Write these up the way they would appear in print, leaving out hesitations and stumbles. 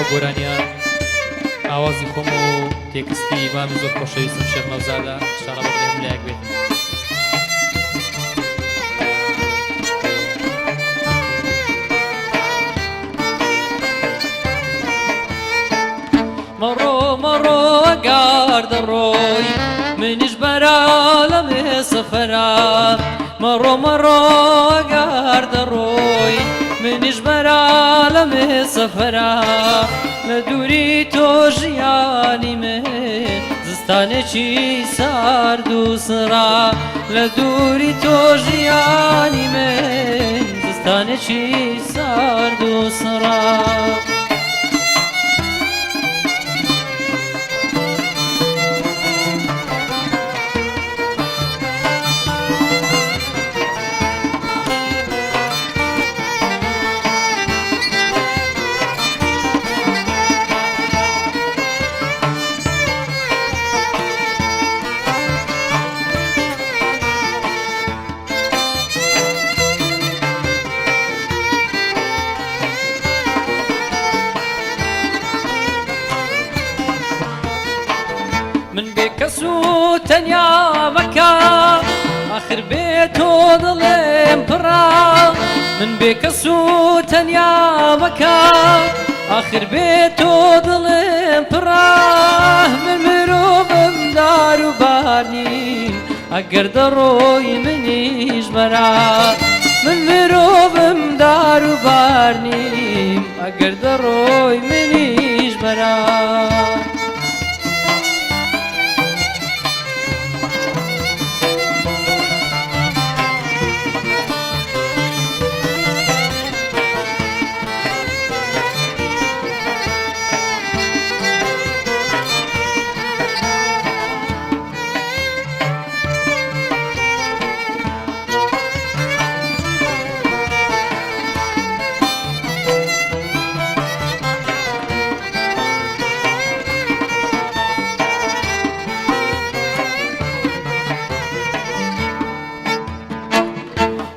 گۆرانیان ئاوازی خۆم و تێکستی مامی زۆر خۆشەویستم شێخ مەوزادە ئینشاڵڵا بەڵێم لایەک بێت. مەڕۆ مەڕۆ ئەگار دەڕۆی منیش بەرا لەمێ سەفەرا مەڕۆ مەڕۆ ئەگار دەڕۆی منیش بەرا لەمێ سەفەرا لە دووری تۆ ژیانی من زستانێکی سارد و سڕا لە دووری تۆ ژیانی من زستانێکی سارد و سڕا من بێکەس و تەنیا مەکە ئاخر بێ تۆ دڵێم پڕا من بێکەس و تەنیا مەکە ئاخر بێ تۆ دڵێم پڕا من مرۆڤم دار و بارنیم ئەگەر دەڕۆی منیش بەرا من مرۆڤم دار و بارنیم ئەگەر دەڕۆی منیش بەرا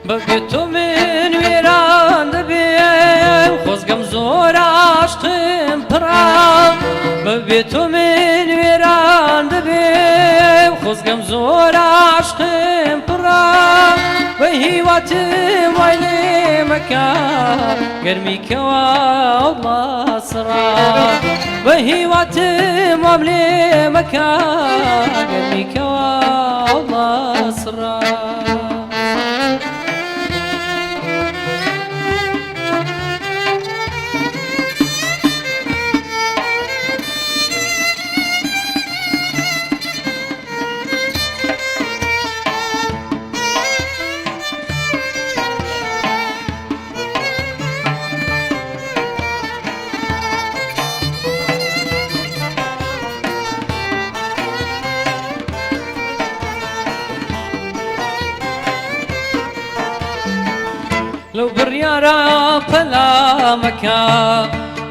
بەبێ تۆ من وێران دەبێم خۆزگەم زۆر عاشقم پڕا بەبێ تۆ من وێران دەبێم خۆزگەم زۆر عاشقم پڕا بە هیواتم وای لێ مەکە گەرمیکەوە ئەوڵا سڕا بە هیواتم وام لێ مەکە گەرمیکەوە ئەوڵا سڕا لەو بڕیارە پەلامەکە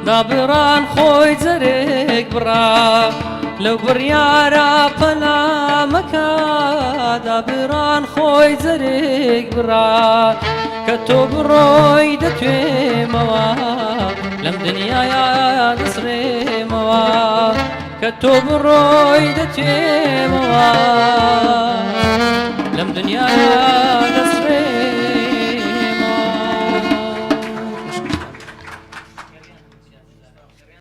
دابڕان خۆی جەرێک بڕا لەو بڕیارە پەلامەکە دابڕان خۆی جەرێک بڕا کە تۆ بڕۆی دەتوێمەوە لەم دنیایە دەسرێمەوە کە تۆ بڕۆی دەتوێمەوە